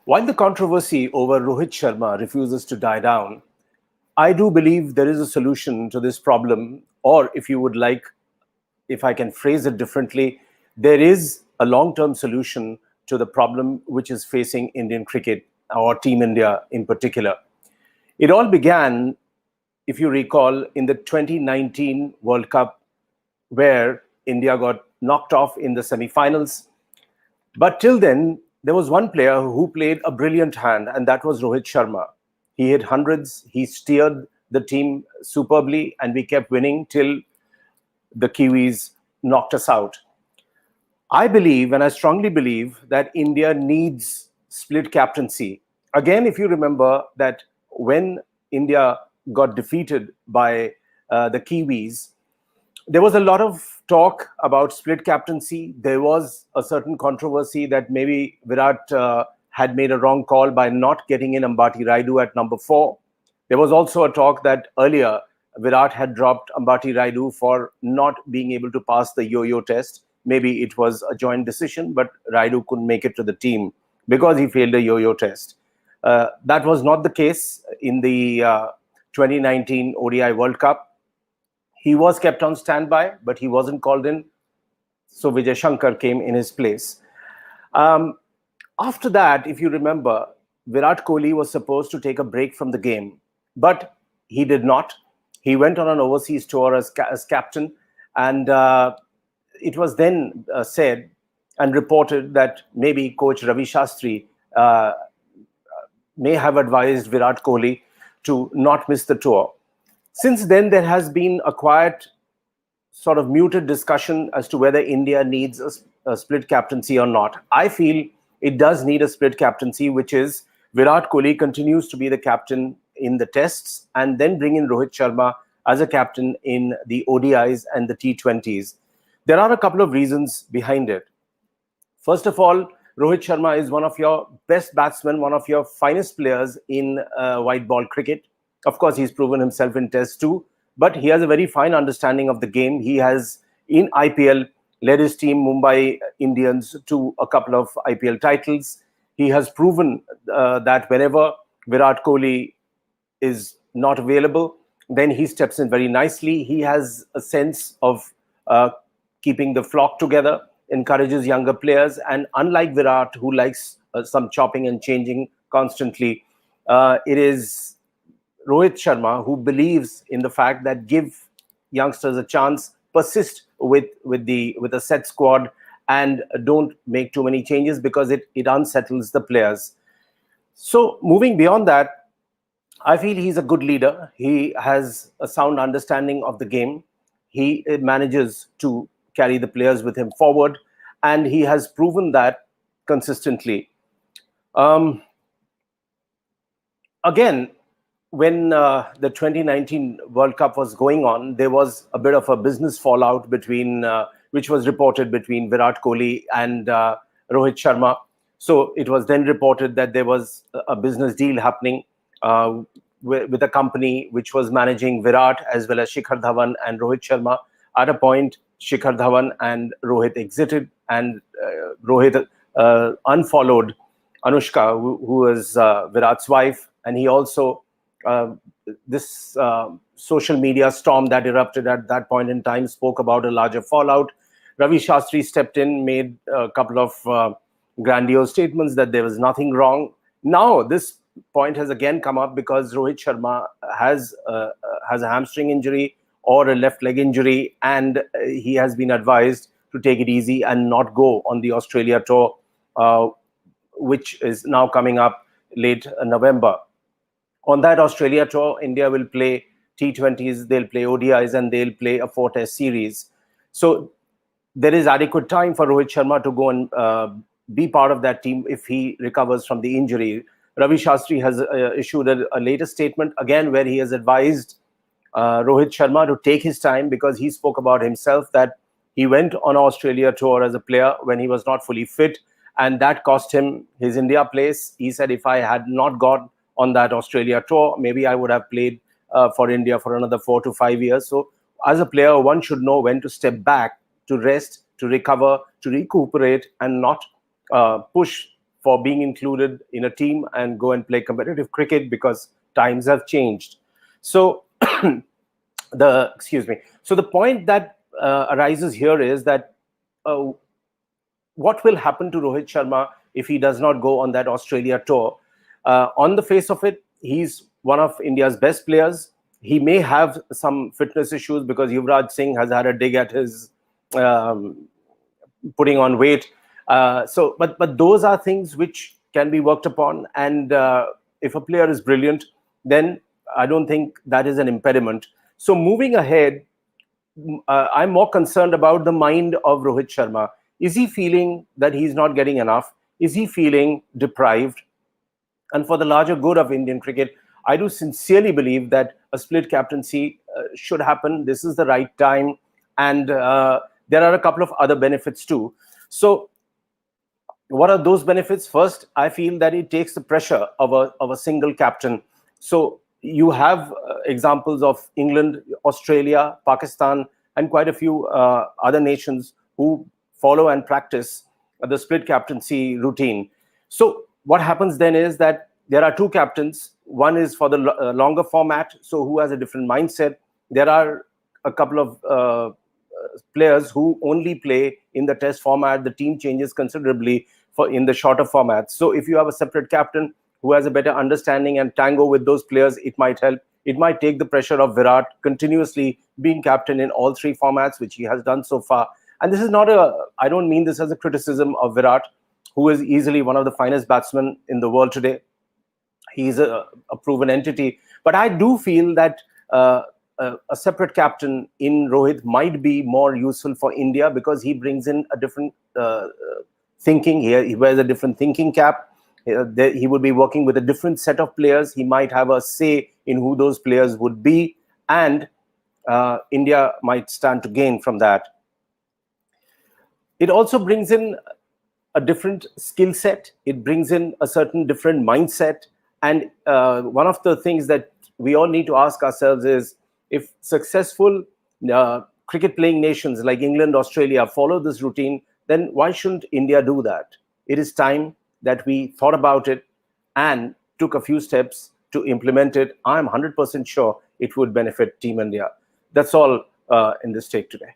While the controversy over Rohit Sharma refuses to die down, I do believe there is a solution to this problem, or if you would like, if I can phrase it differently, there is a long term solution to the problem which is facing Indian cricket or Team India in particular. It all began, if you recall, in the 2019 World Cup, where India got knocked off in the semi finals. But till then, there was one player who played a brilliant hand, and that was Rohit Sharma. He hit hundreds, he steered the team superbly, and we kept winning till the Kiwis knocked us out. I believe, and I strongly believe, that India needs split captaincy. Again, if you remember that when India got defeated by the Kiwis, there was a lot of talk about split captaincy. There was a certain controversy that maybe Virat had made a wrong call by not getting in Ambati Rayudu at number 4. There was also a talk that earlier Virat had dropped Ambati Rayudu for not being able to pass the yo-yo test. Maybe it was a joint decision, but Rayudu couldn't make it to the team because he failed a yo-yo test. That was not the case in the 2019 ODI World Cup. He was kept on standby, but he wasn't called in. So Vijay Shankar came in his place. After that, if you remember, Virat Kohli was supposed to take a break from the game, but he did not. He went on an overseas tour as captain, and it was then said and reported that maybe coach Ravi Shastri may have advised Virat Kohli to not miss the tour. Since then, there has been a quiet, sort of muted discussion as to whether India needs a split captaincy or not. I feel it does need a split captaincy, which is Virat Kohli continues to be the captain in the tests and then bring in Rohit Sharma as a captain in the ODIs and the T20s. There are a couple of reasons behind it. First of all, Rohit Sharma is one of your best batsmen, one of your finest players in white ball cricket. Of course, he's proven himself in Test too, but he has a very fine understanding of the game. He has, in IPL, led his team, Mumbai Indians, to a couple of IPL titles. He has proven that whenever Virat Kohli is not available, then he steps in very nicely. He has a sense of keeping the flock together, encourages younger players, and unlike Virat, who likes some chopping and changing constantly, it is Rohit Sharma who believes in the fact that give youngsters a chance, persist with a set squad, and don't make too many changes because it unsettles the players. So moving beyond that, I feel he's a good leader. He has a sound understanding of the game. He manages to carry the players with him forward, and he has proven that consistently. Again, when the 2019 World Cup was going on, there was a bit of a business fallout between, which was reported between Virat Kohli and Rohit Sharma. So it was then reported that there was a business deal happening with a company which was managing Virat as well as Shikhar Dhawan and Rohit Sharma. At a point, Shikhar Dhawan and Rohit exited, and Rohit unfollowed Anushka, who was Virat's wife, and he also this social media storm that erupted at that point in time spoke about a larger fallout. Ravi Shastri stepped in, made a couple of grandiose statements that there was nothing wrong. Now this point has again come up because Rohit Sharma has a hamstring injury or a left leg injury, and he has been advised to take it easy and not go on the Australia tour, which is now coming up late November. On that Australia tour, India will play T20s, they'll play ODIs, and they'll play a 4-test series. So there is adequate time for Rohit Sharma to go and be part of that team if he recovers from the injury. Ravi Shastri has issued a latest statement, again, where he has advised Rohit Sharma to take his time, because he spoke about himself that he went on Australia tour as a player when he was not fully fit, and that cost him his India place. He said, if I had not gone on that Australia tour, maybe I would have played for India for another 4 to 5 years. So as a player, one should know when to step back, to rest, to recover, to recuperate, and not push for being included in a team and go and play competitive cricket because times have changed. So So the point that arises here is that uh, what will happen to Rohit Sharma if he does not go on that Australia tour? On the face of it, he's one of India's best players. He may have some fitness issues because Yuvraj Singh has had a dig at his um, putting on weight. But those are things which can be worked upon. And if a player is brilliant, then I don't think that is an impediment. So moving ahead, I'm more concerned about the mind of Rohit Sharma. Is he feeling that he's not getting enough? Is he feeling deprived? And for the larger good of Indian cricket, I do sincerely believe that a split captaincy should happen. This is the right time. And there are a couple of other benefits too. So what are those benefits? First, I feel that it takes the pressure of a single captain. So you have examples of England, Australia, Pakistan, and quite a few other nations who follow and practice the split captaincy routine. So what happens then is that there are two captains. One is for the longer format, so who has a different mindset. There are a couple of players who only play in the test format. The team changes considerably for in the shorter formats. So if you have a separate captain who has a better understanding and tango with those players, it might help. It might take the pressure of Virat continuously being captain in all three formats, which he has done so far. And this is not I don't mean this as a criticism of Virat, who is easily one of the finest batsmen in the world today. He's a proven entity. But I do feel that a separate captain in Rohit might be more useful for India because he brings in a different thinking. He wears a different thinking cap. He would be working with a different set of players. He might have a say in who those players would be. And India might stand to gain from that. It also brings in a different skill set. It brings in a certain different mindset. And one of the things that we all need to ask ourselves is, if successful cricket playing nations like England, Australia follow this routine, then why shouldn't India do that? It is time that we thought about it and took a few steps to implement it. I'm 100% sure it would benefit Team India. That's all in this take today.